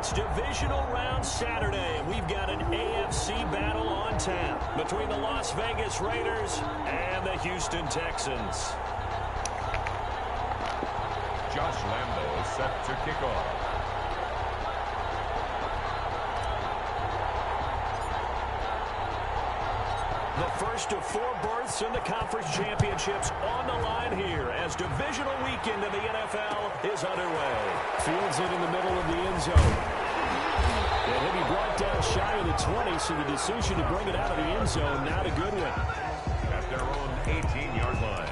It's divisional round Saturday, and we've got an AFC battle on tap between the Las Vegas Raiders and the Houston Texans. Josh Lambo is set to kick off. The first of 4 berths in the conference championships on the line here as divisional weekend in the NFL is underway. Fields it in the middle of the end zone. And he'll be brought down shy of the 20, so the decision to bring it out of the end zone, not a good one. At their own 18-yard line.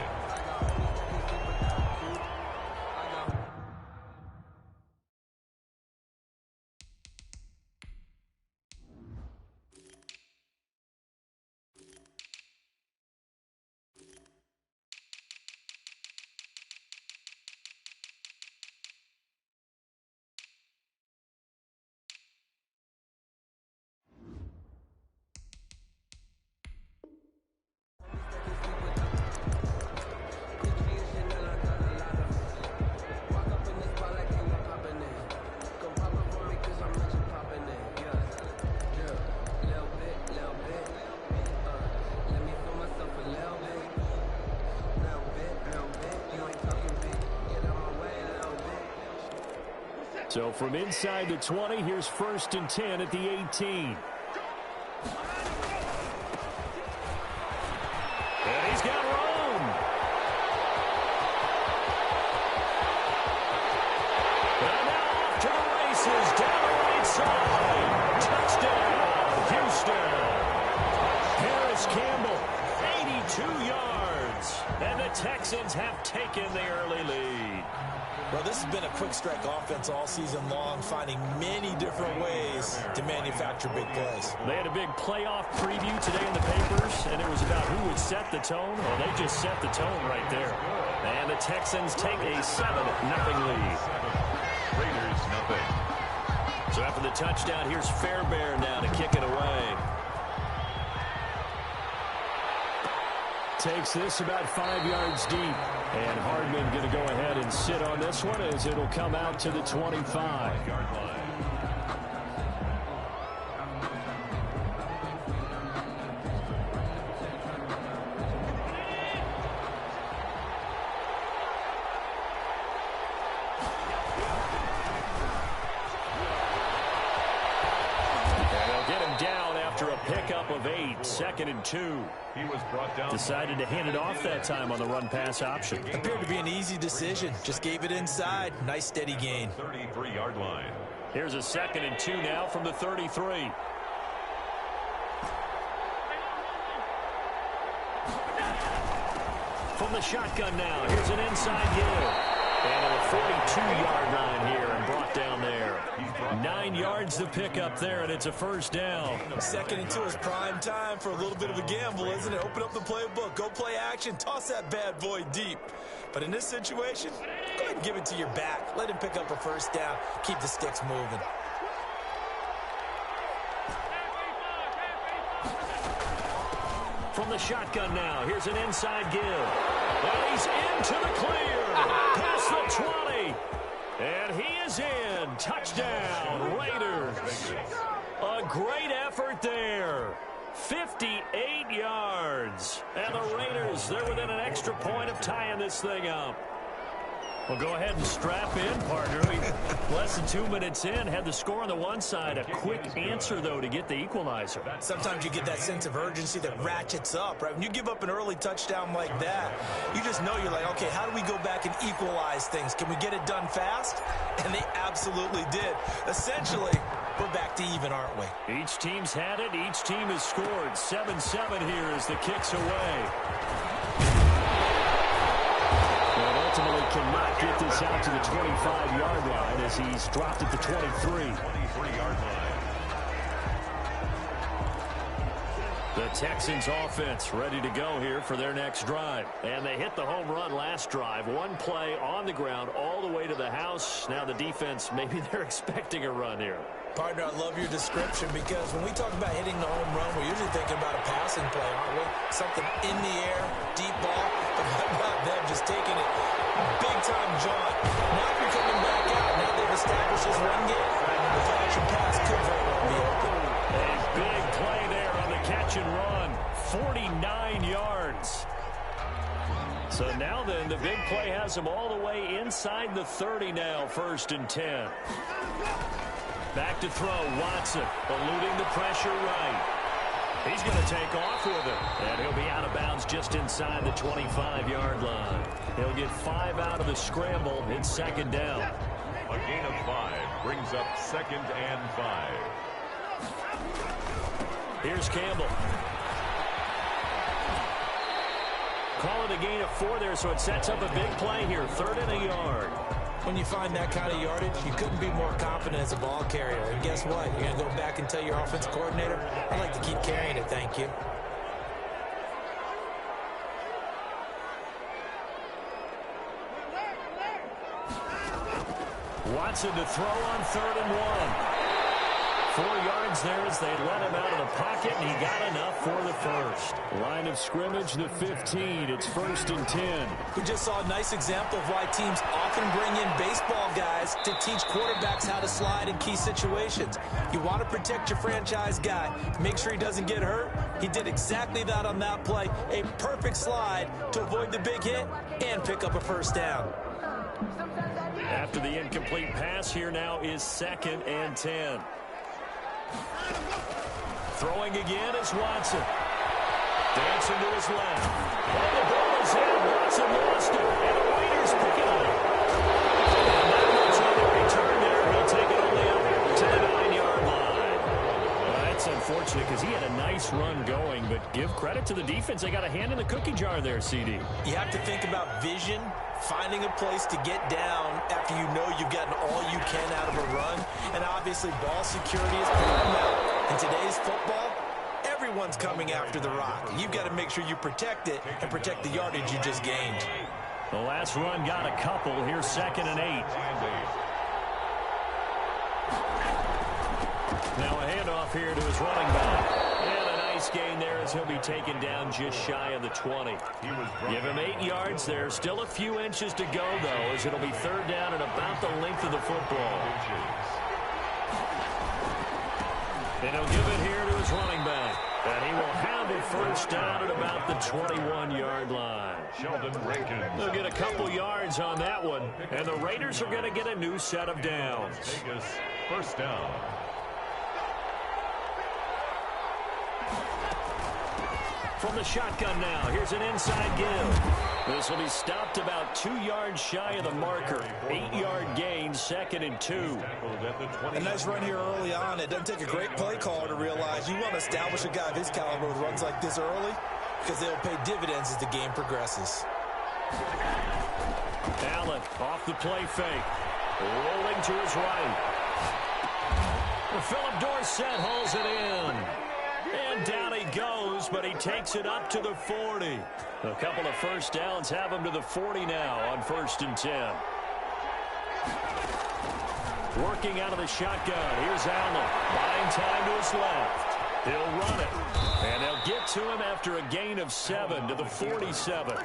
So from inside the 20, here's 1st and 10 at the 18. And he's got room. And now off to the races, down the right side. Touchdown, Houston. Harris Campbell, 82 yards. And the Texans have taken the early lead. Well, this has been a quick-strike offense all season long, finding many different ways to manufacture big plays. They had a big playoff preview today in the papers, and it was about who would set the tone. Well, they just set the tone right there. And the Texans take a 7-0 lead. Raiders, nothing. So after the touchdown, here's Fairbairn now to kick it away. Takes this about 5 yards deep. And Hardman going to go ahead and sit on this one as it'll come out to the 25-yard line. Pickup of 8, 2nd and 2. He was brought down. Decided to hand it off that time on the run-pass option. Appeared to be an easy decision. Just gave it inside. Nice steady gain. 33-yard line. Here's a 2nd and 2 now from the 33. From the shotgun now, here's an inside give. And a 42-yard line here and brought down there. 9 yards to pick up there, and it's a 1st down. 2nd and 2 is prime time for a little bit of a gamble, isn't it? Open up the playbook, go play action, toss that bad boy deep. But in this situation, go ahead and give it to your back. Let him pick up a 1st down. Keep the sticks moving. From the shotgun now, here's an inside give. And he's into the clear. Past the 20. And he is in. Touchdown, Raiders. A great effort there. 58 yards. And the Raiders, they're within an extra point of tying this thing up. Well, go ahead and strap in, partner. Less than 2 minutes in, had the score on the one side. A quick answer, though, to get the equalizer. Sometimes you get that sense of urgency that ratchets up, right? When you give up an early touchdown like that, you just know you're like, okay, how do we go back and equalize things? Can we get it done fast? And they absolutely did. Essentially, we're back to even, aren't we? Each team's had it. Each team has scored. 7-7 here as the kick's away. Ultimately cannot get this out to the 25-yard line as he's dropped at the 23. 23-yard line. The Texans offense ready to go here for their next drive. And they hit the home run last drive. One play on the ground all the way to the house. Now the defense, maybe they're expecting a run here. Partner, I love your description because when we talk about hitting the home run, we're usually thinking about a passing play, aren't we? Something in the air, deep ball, but how about them just taking it big time jaunt. Now they're coming back out. Now they've established this run game. play-action pass could very well be open. A big play there on the catch and run. 49 yards. So now then, the big play has him all the way inside the 30 now, 1st and 10. Back to throw, Watson, eluding the pressure right. He's going to take off with it. And he'll be out of bounds just inside the 25-yard line. He'll get 5 out of the scramble. It's 2nd down. A gain of 5 brings up 2nd and 5. Here's Campbell. Call it a gain of 4 there, so it sets up a big play here. 3rd and a yard. When you find that kind of yardage, you couldn't be more confident as a ball carrier. And guess what? You're going to go back and tell your offensive coordinator, I'd like to keep carrying it, thank you. Watson to throw on 3rd and 1. 4 yards there as they let him out of the pocket, and he got enough for the first. Line of scrimmage, the 15. It's 1st and 10. We just saw a nice example of why teams often bring in baseball guys to teach quarterbacks how to slide in key situations. You want to protect your franchise guy. Make sure he doesn't get hurt. He did exactly that on that play. A perfect slide to avoid the big hit and pick up a 1st down. After the incomplete pass, here now is 2nd and 10. Throwing again is Watson. Dancing to his left. And the ball is in. Watson lost it. And the Raiders pick it up. And not much on the return there. He'll take it only up to the 9-yard line. Well, that's unfortunate because he had a nice run going, but give credit to the defense. They got a hand in the cookie jar there, CD. You have to think about vision, finding a place to get down after you know you've gotten all you can out of a run. And obviously ball security is paramount. In today's football, everyone's coming after the rock. You've got to make sure you protect it and protect the yardage you just gained. The last run got a couple. Here's 2nd and 8. Now a handoff here to his running back. And a nice gain there as he'll be taken down just shy of the 20. Give him 8 yards there. Still a few inches to go, though, as it'll be 3rd down and about the length of the football. And he'll give it here to his running back. And he will have it 1st down at about the 21-yard line. Sheldon Rankins. They'll get a couple yards on that one. And the Raiders are going to get a new set of downs. Vegas, 1st down. From the shotgun now, here's an inside give. This will be stopped about 2 yards shy of the marker. 8-yard gain, 2nd and 2. A nice run here early on. It doesn't take a great play caller to realize you want to establish a guy of his caliber with runs like this early because they'll pay dividends as the game progresses. Allen off the play fake. Rolling to his right. Philip Dorsett hauls it in. And down he goes, but he takes it up to the 40. A couple of 1st downs have him to the 40 now on 1st and 10. Working out of the shotgun. Here's Allen. Buying time to his left. He'll run it. And they'll get to him after a gain of 7 to the 47.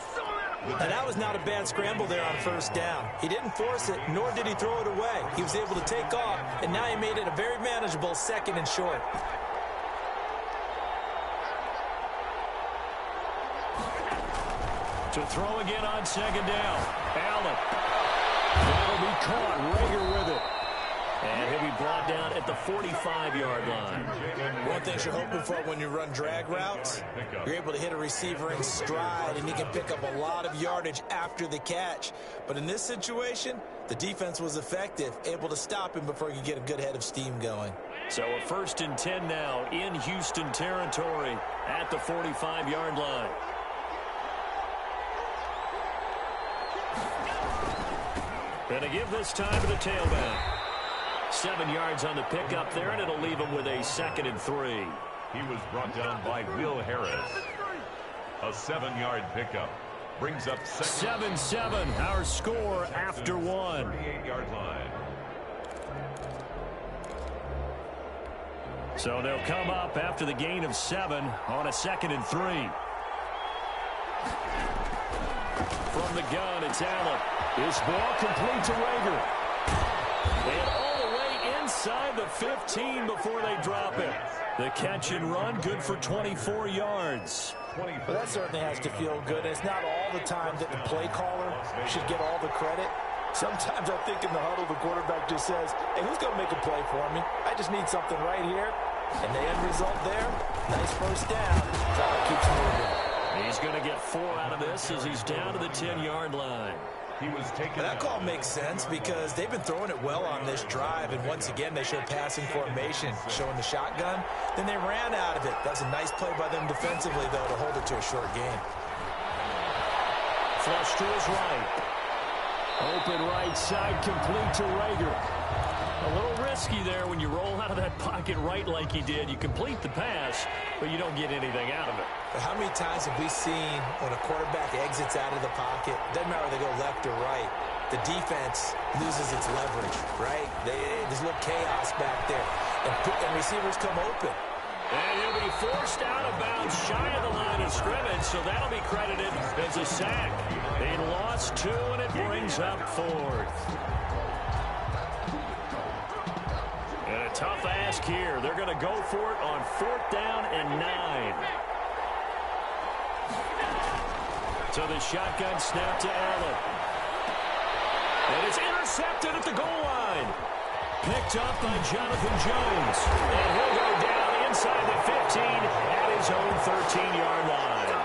And that was not a bad scramble there on 1st down. He didn't force it, nor did he throw it away. He was able to take off, and now he made it a very manageable 2nd and short. To throw again on 2nd down. Allen. That'll be caught. Rager with it. And he'll be brought down at the 45-yard line. One thing you're hoping for when you run drag routes, you're able to hit a receiver in stride, and he can pick up a lot of yardage after the catch. But in this situation, the defense was effective, able to stop him before he could get a good head of steam going. So a 1st and 10 now in Houston territory at the 45-yard line. And a give this time to the tailback. 7 yards on the pickup there, and it'll leave him with a 2nd and 3. He was brought down by Will Harris. A 7-yard pickup brings up 7-7, our score after 1. 38-yard line. So they'll come up after the gain of 7 on a 2nd and 3. From the gun, it's Allen. This ball complete to Rager. And all the way inside the 15 before they drop it. The catch and run, good for 24 yards. Well, that certainly has to feel good. And it's not all the time that the play caller should get all the credit. Sometimes I think in the huddle, the quarterback just says, hey, who's going to make a play for me? I just need something right here. And the end result there, nice first down. Clock keeps moving. He's going to get 4 out of this as he's down to the 10-yard line. He was taken. That call makes sense because they've been throwing it well on this drive, and once again they showed passing formation, showing the shotgun. Then they ran out of it. That was a nice play by them defensively, though, to hold it to a short game. Flush to his right. Open right side, complete to Rager. A little risky there when you roll out of that pocket right like he did. You complete the pass, but you don't get anything out of it. But how many times have we seen when a quarterback exits out of the pocket, doesn't matter whether they go left or right, the defense loses its leverage, right? There's a little chaos back there, and receivers come open. And he'll be forced out of bounds shy of the line of scrimmage, so that'll be credited as a sack. They lost 2, and it brings up 4th. And a tough ask here. They're going to go for it on 4th down and 9. So the shotgun snap to Allen. And it's intercepted at the goal line. Picked up by Jonathan Jones. And he'll go down inside the 15 at his own 13-yard line.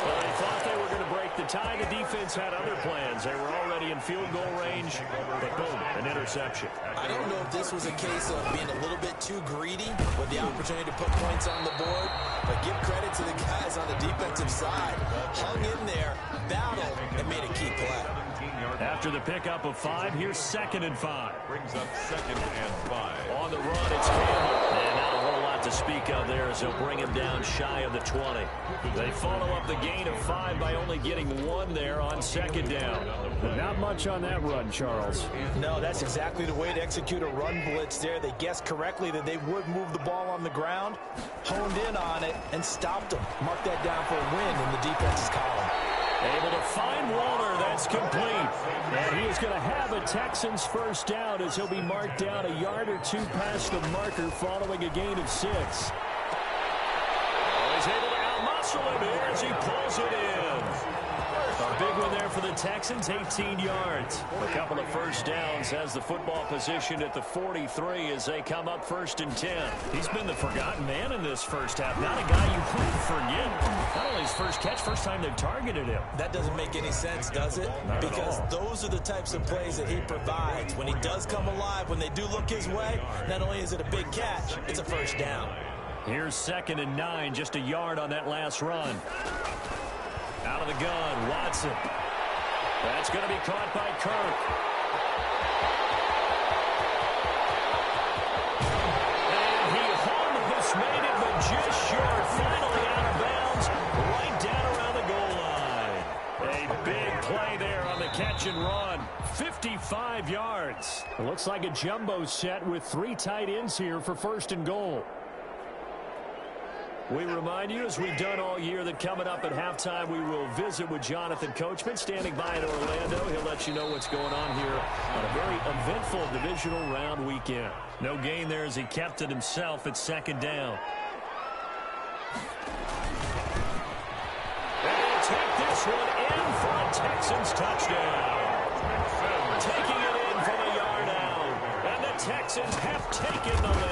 Well, they thought they were going to break the tie. The defense had other plans. They were already in field goal range, but boom, an interception. I don't know if this was a case of being a little bit too greedy with the opportunity to put points on the board, but give credit to the guys on the defensive side. Hung in there, battled, and made a key play. After the pickup of 5, here's 2nd and 5. Brings up 2nd and 5. On the run, it's Campbell. And not a whole lot to speak of there as they'll bring him down shy of the 20. They follow up the gain of 5 by only getting 1 there on 2nd down. Not much on that run, Charles. No, that's exactly the way to execute a run blitz there. They guessed correctly that they would move the ball on the ground, honed in on it, and stopped them. Mark that down for a win in the defense's column. Able to find Waller. That's complete. And he is going to have a Texans first down as he'll be marked down a yard or 2 past the marker following a gain of 6. He's able to outmuscle him here as he pulls it in. A big one there for the Texans, 18 yards. A couple of first downs has the football position at the 43 as they come up 1st and 10. He's been the forgotten man in this first half. Not a guy you wouldn't forget. Not only his first catch, first time they've targeted him. That doesn't make any sense, does it? Because those are the types of plays that he provides. When he does come alive, when they do look his way, not only is it a big catch, it's a first down. Here's 2nd and 9, just a yard on that last run. Out of the gun, Watson. That's going to be caught by Kirk. And he almost made it, but just short. Finally out of bounds, right down around the goal line. A big play there on the catch and run. 55 yards. It looks like a jumbo set with 3 tight ends here for 1st and goal. We remind you, as we've done all year, that coming up at halftime, we will visit with Jonathan Coachman, standing by in Orlando. He'll let you know what's going on here on a very eventful divisional round weekend. No gain there as he kept it himself at 2nd down. And he'll take this one in for a Texans touchdown. Taking it in from a yard out. And the Texans have taken the lead.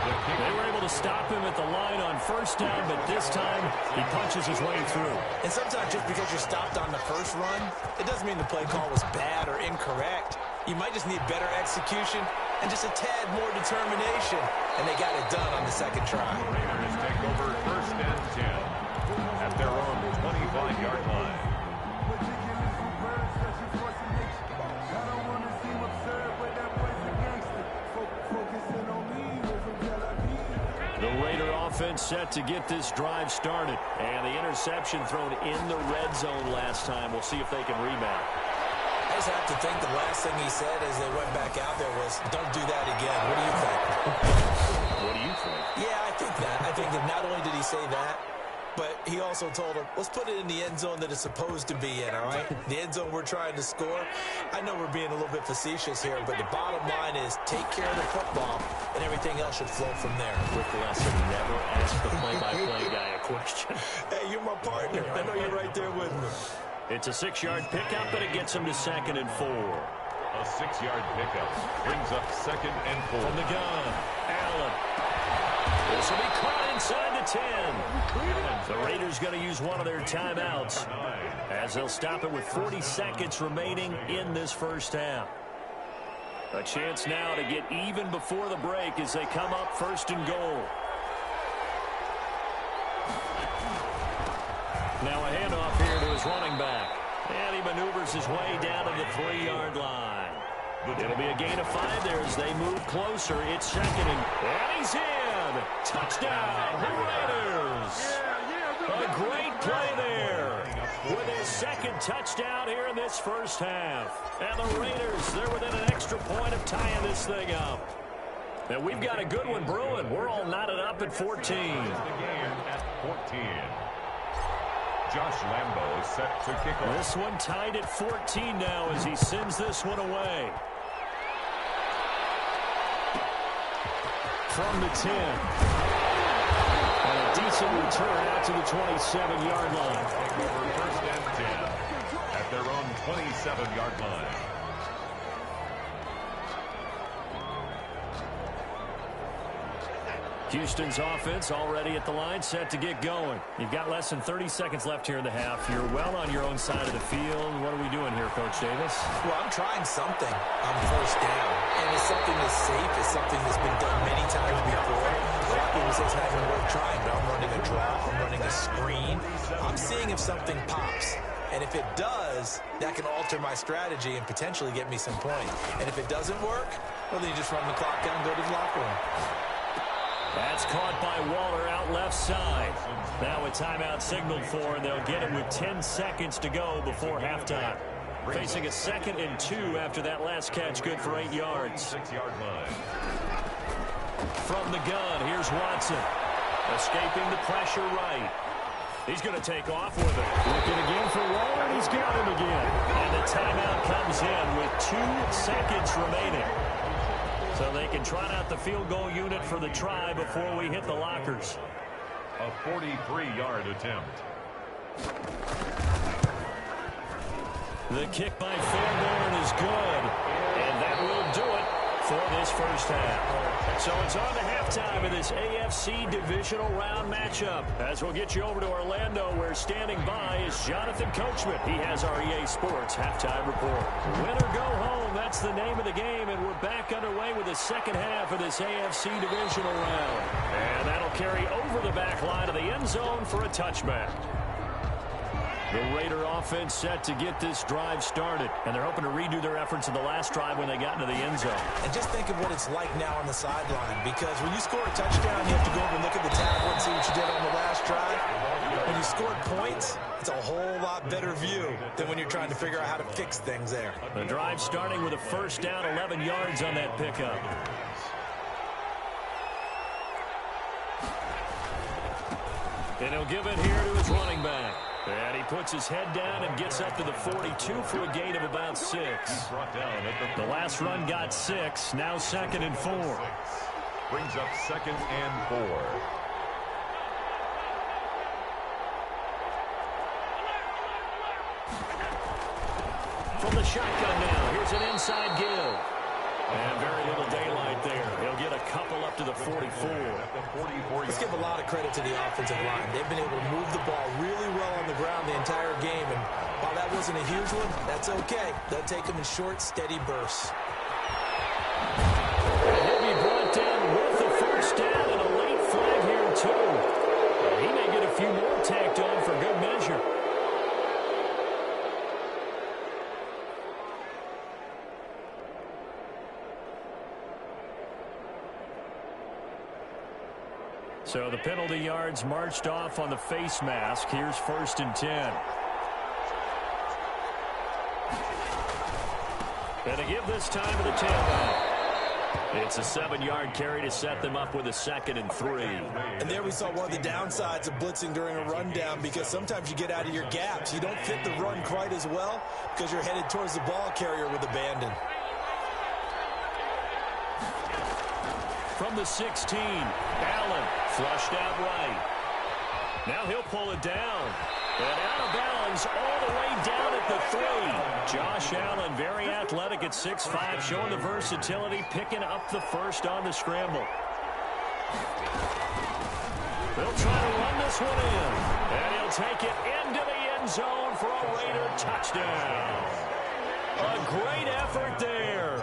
They were able to stop him at the line on 1st down, but this time he punches his way through. And sometimes just because you're stopped on the first run, it doesn't mean the play call was bad or incorrect. You might just need better execution and just a tad more determination. And they got it done on the 2nd try. Raiders take over 1st and 10 at their own 25-yard line. The Raider offense set to get this drive started. And the interception thrown in the red zone last time. We'll see if they can rebound. I just have to think the last thing he said as they went back out there was, don't do that again. What do you think? What do you think? Yeah, I think that. I think that not only did he say that, but he also told him, let's put it in the end zone that it's supposed to be in, all right? The end zone we're trying to score. I know we're being a little bit facetious here, but the bottom line is take care of the football, and everything else should flow from there. Quick lesson, never ask the play-by-play guy a question. Hey, you're my partner. I know you're right there with me. It's a 6-yard pickup, but it gets him to 2nd and 4. A 6-yard pickup brings up 2nd and 4. From the gun, Allen. This will be caught inside the 10. The Raiders going to use one of their timeouts as they'll stop it with 40 seconds remaining in this first half. A chance now to get even before the break as they come up 1st and goal. Now a handoff here to his running back. And he maneuvers his way down to the 3-yard line. It'll be a gain of 5 there as they move closer. It's 2nd and he's in. Touchdown, Raiders. A great play there with his 2nd touchdown here in this first half. And the Raiders, they're within an extra point of tying this thing up. And we've got a good one brewing. We're all knotted up at 14. The game at 14. Josh Lambo is set to kick off. This one tied at 14 now as he sends this one away. From the 10. And a decent return out to the 27-yard line. For 1st and 10 at their own 27-yard line. Houston's offense already at the line, set to get going. You've got less than 30 seconds left here in the half. You're well on your own side of the field. What are we doing here, Coach Davis? Well, I'm trying something on 1st down. And it's something that's safe. It's something that's been done many times before. A lot of people say it's not even worth trying, but I'm running a draw. I'm running a screen. I'm seeing if something pops. And if it does, that can alter my strategy and potentially get me some points. And if it doesn't work, well, then you just run the clock down and go to the locker room. That's caught by Waller out left side. Now a timeout signaled for, and they'll get it with 10 seconds to go before halftime. Facing a 2nd and 2 after that last catch, good for 8 yards. 6-yard line. From the gun, here's Watson. Escaping the pressure right. He's going to take off with it. Looking again for Waller, and he's got him again. And the timeout comes in with 2 seconds remaining. So they can trot out the field goal unit for the try before we hit the lockers. A 43-yard attempt. The kick by Fairbairn is good. And that will do it for this first half. So it's on to halftime of this AFC divisional round matchup. As we'll get you over to Orlando, where standing by is Jonathan Coachman. He has our EA Sports halftime report. Win or go home, that's the name of the game, and we're back underway with the second half of this AFC divisional round. And that'll carry over the back line of the end zone for a touchback. The Raider offense set to get this drive started, and they're hoping to redo their efforts in the last drive when they got into the end zone. And just think of what it's like now on the sideline, because when you score a touchdown, you have to go over and look at the tackle and see what you did on the last drive. When you scored points, it's a whole lot better view than when you're trying to figure out how to fix things there. The drive starting with a 1st down, 11 yards on that pickup. And he'll give it here to his running back. And he puts his head down and gets up to the 42 for a gain of about 6. The last run got 6. Now 2nd and 4. Brings up 2nd and 4. From the shotgun now, here's an inside give. And very little daylight there. He'll get a couple up to the 44. Let's give a lot of credit to the offensive line. They've been able to move the ball really well on the ground the entire game. And while that wasn't a huge one, that's okay. They'll take them in short, steady bursts. And he'll be brought down with the 1st down and a late flag here, too. He may get a few more tacked on for good measure. So the penalty yards marched off on the face mask. Here's 1st and 10. And to give this time to the tailback. It's a 7-yard carry to set them up with a 2nd and 3. And there we saw one of the downsides of blitzing during a rundown, because sometimes you get out of your gaps. You don't fit the run quite as well because you're headed towards the ball carrier with abandon. From the 16, Allen flushed out right. Now he'll pull it down. And out of bounds all the way down at the 3. Josh Allen, very athletic at 6'5", showing the versatility, picking up the first on the scramble. They'll try to run this one in. And he'll take it into the end zone for a Raider touchdown. A great effort there.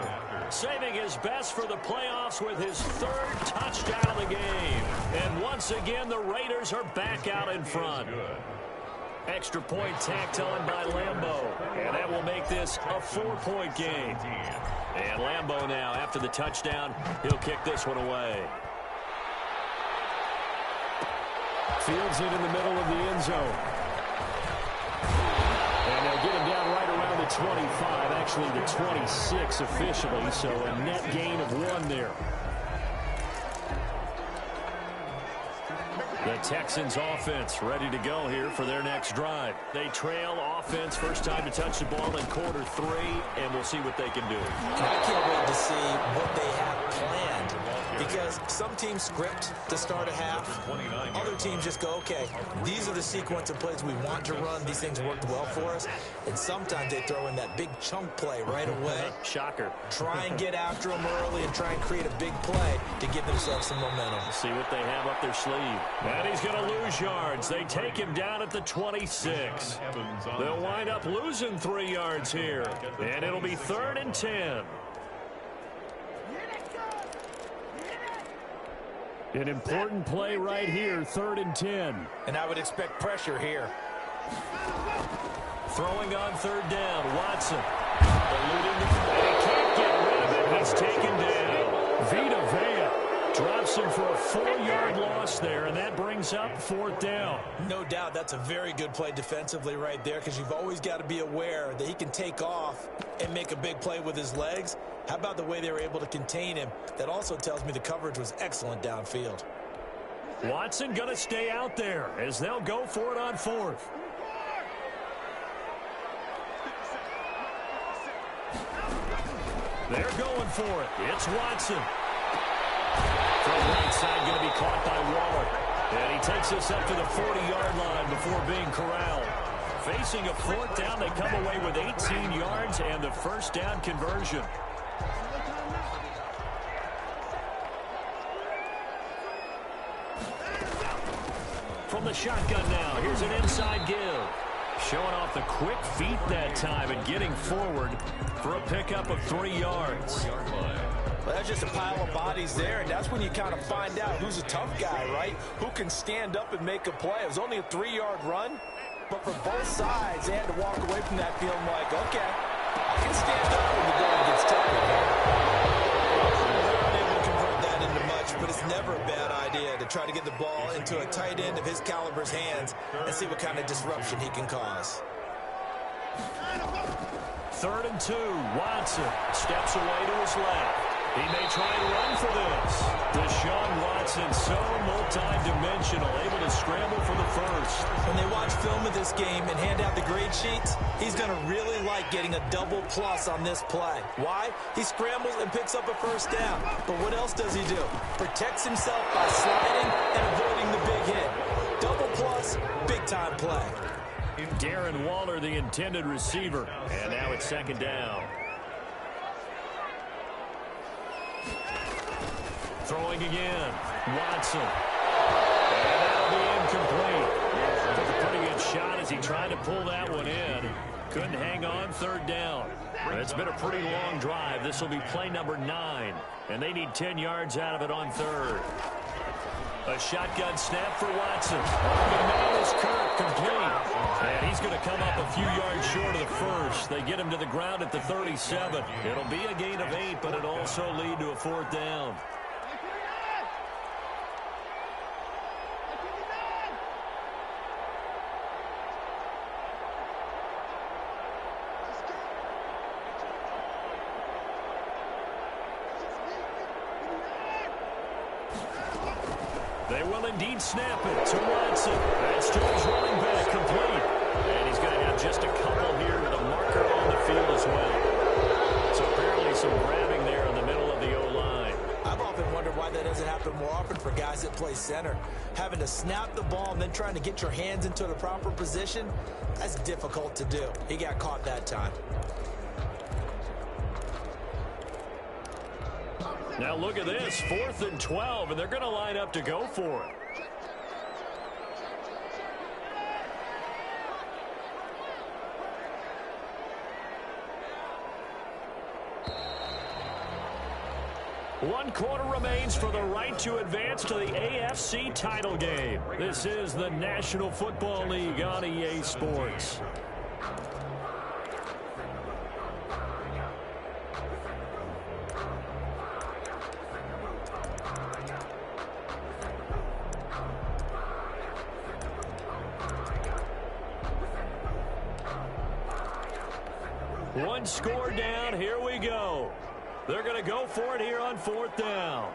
Saving his best for the playoffs with his 3rd touchdown of the game. And once again, the Raiders are back out in front. Extra point tacked on by Lambeau. And that will make this a 4-point game. And Lambeau now, after the touchdown, he'll kick this one away. Fields it in the middle of the end zone. And they'll get him down right around the 25, actually the 26 officially, so a net gain of 1 there. The Texans offense ready to go here for their next drive. They trail offense, first time to touch the ball in quarter 3, and we'll see what they can do. I can't wait to see what they have planned, because some teams script to start a half. Other teams just go, okay, these are the sequence of plays we want to run. These things worked well for us. And sometimes they throw in that big chunk play right away. Shocker. Try and get after them early and try and create a big play to give themselves some momentum. See what they have up their sleeve. And he's going to lose yards. They take him down at the 26. They'll wind up losing 3 yards here. And it'll be 3rd and 10. An important play right here, 3rd and 10. And I would expect pressure here. Throwing on 3rd down, Watson. Eluding they can't get rid of it. He's taken down. Vita Vea drops him for a 4-yard loss there, and that brings up 4th down. No doubt that's a very good play defensively right there, because you've always got to be aware that he can take off and make a big play with his legs. How about the way they were able to contain him? That also tells me the coverage was excellent downfield. Watson going to stay out there as they'll go for it on 4th. They're going for it. It's Watson. From right side, going to be caught by Waller. And he takes this up to the 40-yard line before being corralled. Facing a 4th down, they come away with 18 yards and the first down conversion. From the shotgun now, here's an inside give. Showing off the quick feet that time and getting forward for a pickup of 3 yards. Well, that's just a pile of bodies there, and that's when you kind of find out who's a tough guy, right? Who can stand up and make a play. It was only a 3-yard run, but for both sides, they had to walk away from that feeling like, okay, I can stand up when the going gets tough. They're unable to convert that into much, but it's never a bad idea to try to get the ball into a tight end of his caliber's hands and see what kind of disruption he can cause. 3rd and 2. Watson steps away to his left. He may try and run for this. Deshaun Watson, so multi-dimensional, able to scramble for the first. When they watch film of this game and hand out the grade sheets, he's going to really like getting a double plus on this play. Why? He scrambles and picks up a first down. But what else does he do? Protects himself by sliding and avoiding the big hit. Double plus, big-time play. Darren Waller, the intended receiver. And now it's 2nd down. Throwing again. Watson. And that'll be incomplete. Took a pretty good shot as he tried to pull that one in. Couldn't hang on 3rd down. It's been a pretty long drive. This will be play number 9. And they need 10 yards out of it on 3rd. A shotgun snap for Watson. The man is Kirk, complete. And he's going to come up a few yards short of the first. They get him to the ground at the 37. It'll be a gain of 8, but it'll also lead to a 4th down. They will indeed snap it to Watson. That's to his running back, complete. And he's going to have just a couple here with a marker on the field as well. So apparently some grabbing there in the middle of the O-line. I've often wondered why that doesn't happen more often for guys that play center. Having to snap the ball and then trying to get your hands into the proper position, that's difficult to do. He got caught that time. Now look at this, 4th and 12, and they're going to line up to go for it. One quarter remains for the right to advance to the AFC title game. This is the National Football League on EA Sports. One score down, here we go. They're going to go for it here on 4th down.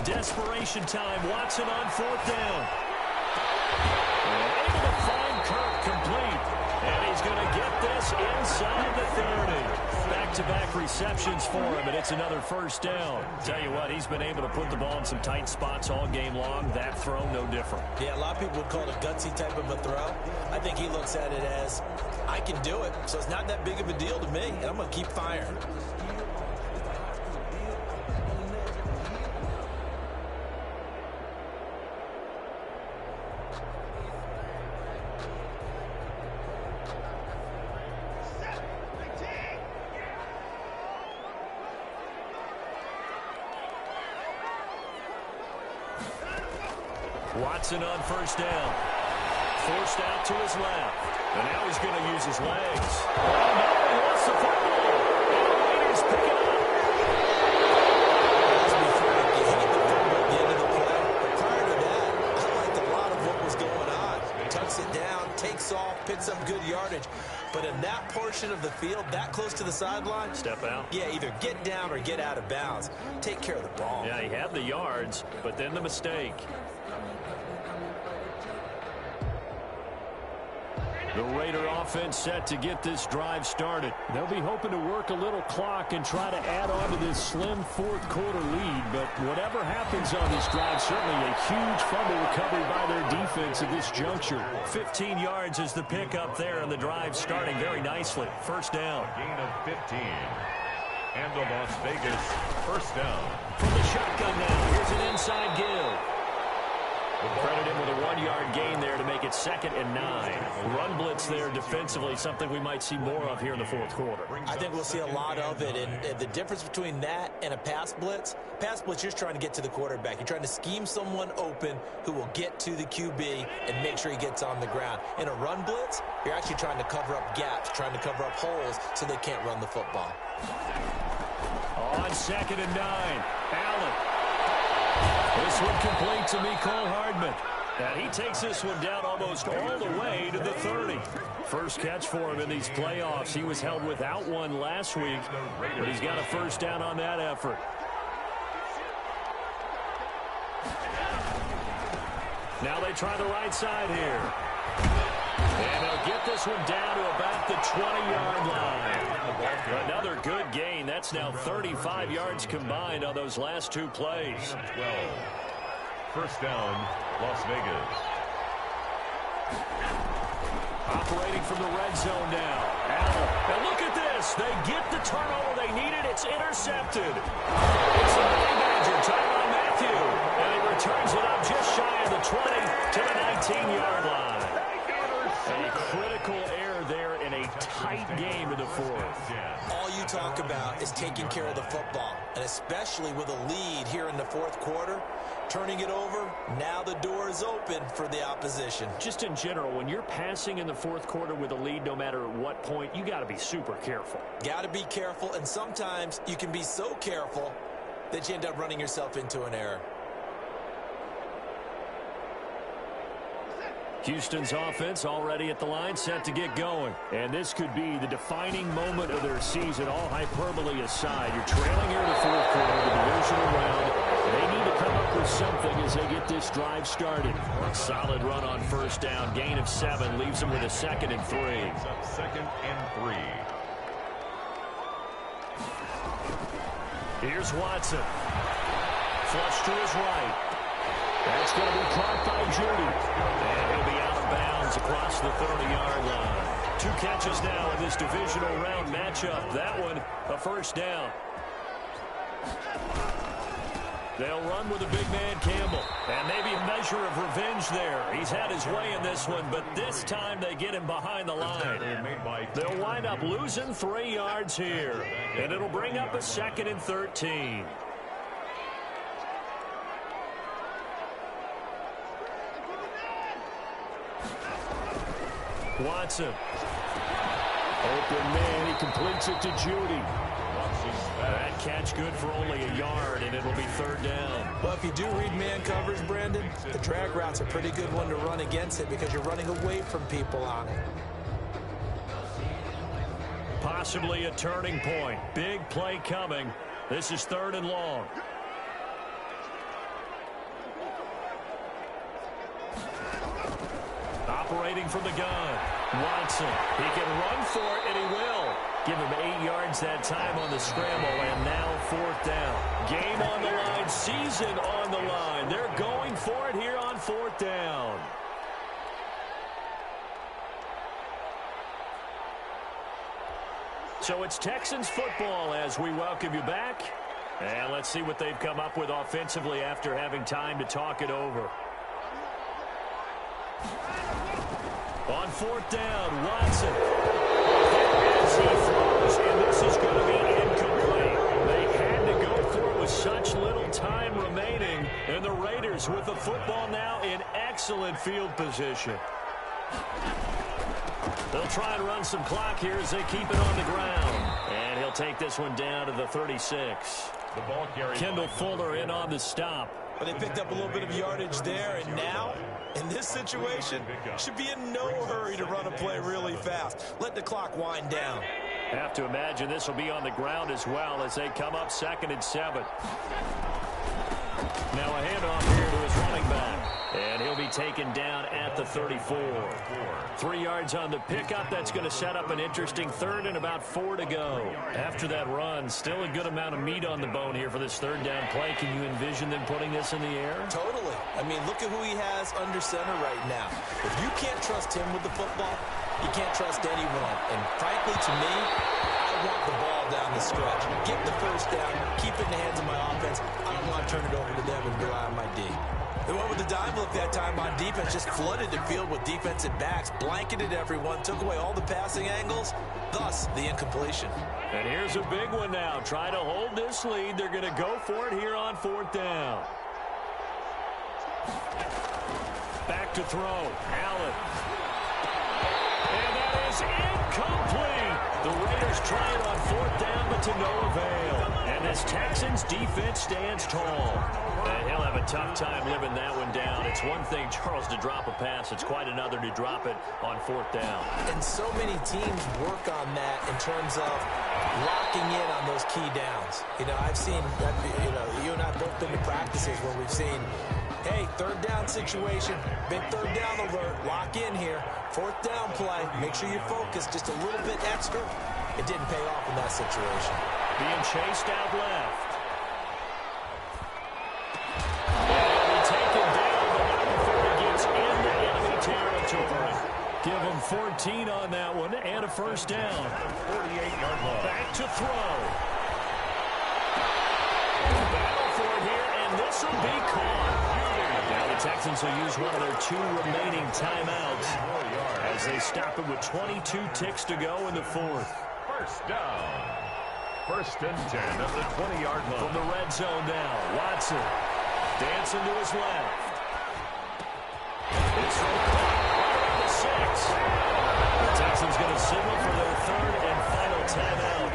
Desperation time. Watson on 4th down. Able to find Kirk, complete. And he's going to get this inside the 30. Back-to-back receptions for him, and it's another 1st down. Tell you what, he's been able to put the ball in some tight spots all game long. That throw, no different. Yeah, a lot of people would call it a gutsy type of a throw. I think he looks at it as, I can do it, so it's not that big of a deal to me, and I'm going to keep firing. Watson on 1st down. Forced out to his left. And now he's going to use his legs. Oh, no, he lost the football. And the Raiders pick it up. As before, he hit the football at the end of the play. But prior to that, I liked a lot of what was going on. Tucks it down, takes off, picks up good yardage. But in that portion of the field, that close to the sideline. Step out. Yeah, either get down or get out of bounds. Take care of the ball. Yeah, he had the yards, but then the mistake. The Raider offense set to get this drive started. They'll be hoping to work a little clock and try to add on to this slim 4th quarter lead. But whatever happens on this drive, certainly a huge fumble recovery by their defense at this juncture. 15 yards is the pickup there, and the drive starting very nicely. 1st down. Gain of 15. And the Las Vegas 1st down. From the shotgun now, here's an inside give. Credit him with a 1-yard gain there to make it 2nd and 9. Run blitz there defensively, something we might see more of here in the 4th quarter. I think we'll see a lot of it, and the difference between that and a pass blitz, you're just trying to get to the quarterback. You're trying to scheme someone open who will get to the QB and make sure he gets on the ground. In a run blitz, you're actually trying to cover up gaps, trying to cover up holes so they can't run the football. On 2nd and 9, Allen. This one complete to Mecole Hardman. And he takes this one down almost all the way to the 30. First catch for him in these playoffs. He was held without one last week, but he's got a 1st down on that effort. Now they try the right side here. And they'll get this one down to about the 20-yard line. Another good gain. That's now 35 yards combined on those last 2 plays. 12. 1st down, Las Vegas. Operating from the red zone now. Allen. And look at this. They get the turnover they needed. It's intercepted. It's the Honey Badger, Tyrann Mathieu. And he returns it up just shy of the 20 to the 19-yard line. A critical error there in a tight game in the 4th. All you talk about is taking care of the football, and especially with a lead here in the 4th quarter, turning it over, now the door is open for the opposition. Just in general, when you're passing in the 4th quarter with a lead, no matter at what point, you got to be super careful. Got to be careful, and sometimes you can be so careful that you end up running yourself into an error. Houston's offense already at the line, set to get going. And this could be the defining moment of their season, all hyperbole aside. You're trailing here in the fourth quarter of the divisional round. They need to come up with something as they get this drive started. A solid run on first down, gain of 7, leaves them with a 2nd and 3. Second and 3. Here's Watson. Flush to his right. That's going to be caught by Judy. And he'll be out of bounds across the 30-yard line. 2 catches now in this divisional round matchup. That one, a first down. They'll run with a big man, Campbell. And maybe a measure of revenge there. He's had his way in this one, but this time they get him behind the line. They'll wind up losing 3 yards here. And it'll bring up a 2nd and 13. Watson. Open man, he completes it to Judy. That catch good for only a yard, and it'll be 3rd down. Well, if you do read man coverage, Brandon, the drag route's a pretty good one to run against it because you're running away from people on it. Possibly a turning point. Big play coming. This is 3rd and long. Operating from the gun. Watson. He can run for it, and he will. Give him 8 yards that time on the scramble, and now 4th down. Game on the line, season on the line. They're going for it here on 4th down. So it's Texans football as we welcome you back. And let's see what they've come up with offensively after having time to talk it over. On 4th down, Watson. As he throws, and this is going to be incomplete. They had to go for it with such little time remaining, and the Raiders with the football now in excellent field position. They'll try and run some clock here as they keep it on the ground. And he'll take this one down to the 36. The ball carried. Kendall Fuller in on the stop. But they picked up a little bit of yardage there, and now, in this situation, should be in no hurry to run a play really fast. Let the clock wind down. Have to imagine this will be on the ground as well as they come up 2nd and 7. Now a handoff here to his running back. And he'll be taken down at the 34. 3 yards on the pickup. That's going to set up an interesting 3rd and about 4 to go. After that run, still a good amount of meat on the bone here for this 3rd down play. Can you envision them putting this in the air? Totally. I mean, look at who he has under center right now. If you can't trust him with the football, you can't trust anyone. And frankly, to me, I want the ball down the stretch. Get the first down, keep it in the hands of my offense. I don't want to turn it over to them and rely on my D. They went with the dime look that time on defense, just flooded the field with defensive backs, blanketed everyone, took away all the passing angles, thus the incompletion. And here's a big one now. Try to hold this lead. They're going to go for it here on 4th down. Back to throw. Allen. And that is incomplete. The Raiders try it on 4th down, but to no avail. And this Texans defense stands tall. And he'll have a tough time living that one down. It's one thing, Charles, to drop a pass. It's quite another to drop it on 4th down. And so many teams work on that in terms of locking in on those key downs. You know, I've seen, you and I both been to practices where we've seen, hey, 3rd down situation, big 3rd down alert, lock in here. 4th down play, make sure you focus just a little bit extra. It didn't pay off in that situation. Being chased out left. And taken down, but not before he gets into enemy territory. Give him 14 on that one and a first down. 48-yard line. Back to throw. Battle for it here, and this will be caught. Now the Texans will use one of their 2 remaining timeouts as they stop it with 22 ticks to go in the 4th. First down. 1st and 10 at the 20-yard line. From the red zone now, Watson dancing to his left. It's from right at the 6. The Texans going to signal for their 3rd and final timeout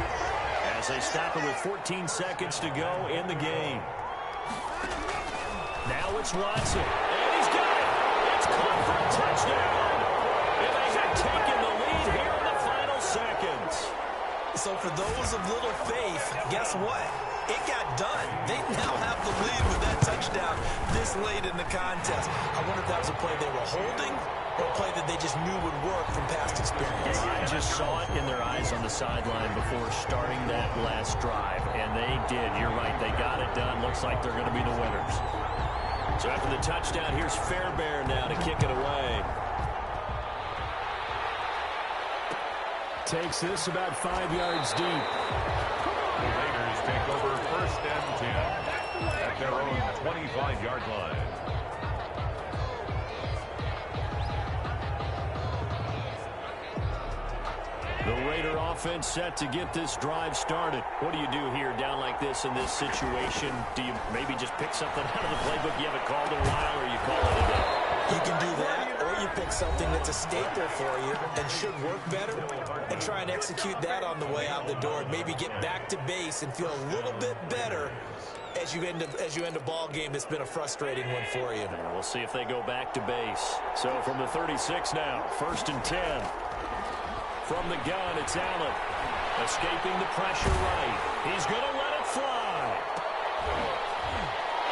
as they stop it with 14 seconds to go in the game. Now it's Watson. And he's got it. It's caught for a touchdown. And they have taken the lead here in the final seconds. So for those of little faith, guess what? It got done. They now have the lead with that touchdown this late in the contest. I wonder if that was a play they were holding or a play that they just knew would work from past experience. I just saw it in their eyes on the sideline before starting that last drive, and they did. You're right. They got it done. Looks like they're going to be the winners. So after the touchdown, here's Fairbairn now to kick it away. Takes this about 5 yards deep. The Raiders take over 1st and 10 at their own 25-yard line. The Raider offense set to get this drive started. What do you do here down like this in this situation? Do you maybe just pick something out of the playbook you haven't called in a while, or you call it a day? You can do that, or you pick something that's a staple for you and should work better and try and execute that on the way out the door and maybe get back to base and feel a little bit better as you end a ball game that's been a frustrating one for you. We'll see if they go back to base. So from the 36 now, 1st and 10. From the gun, it's Allen. Escaping the pressure right. He's going to let it fly.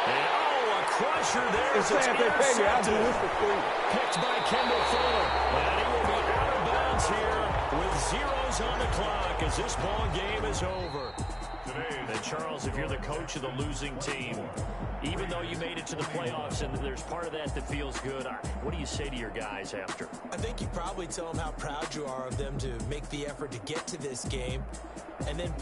And, oh, a crusher there. It's intercepted. Picked by Kendall Fuller. And he will be out of bounds here with zeros on the clock as this ball game is over. And Charles, if you're the coach of the losing team, even though you made it to the playoffs and there's part of that that feels good, what do you say to your guys after? I think you probably tell them how proud you are of them to make the effort to get to this game and then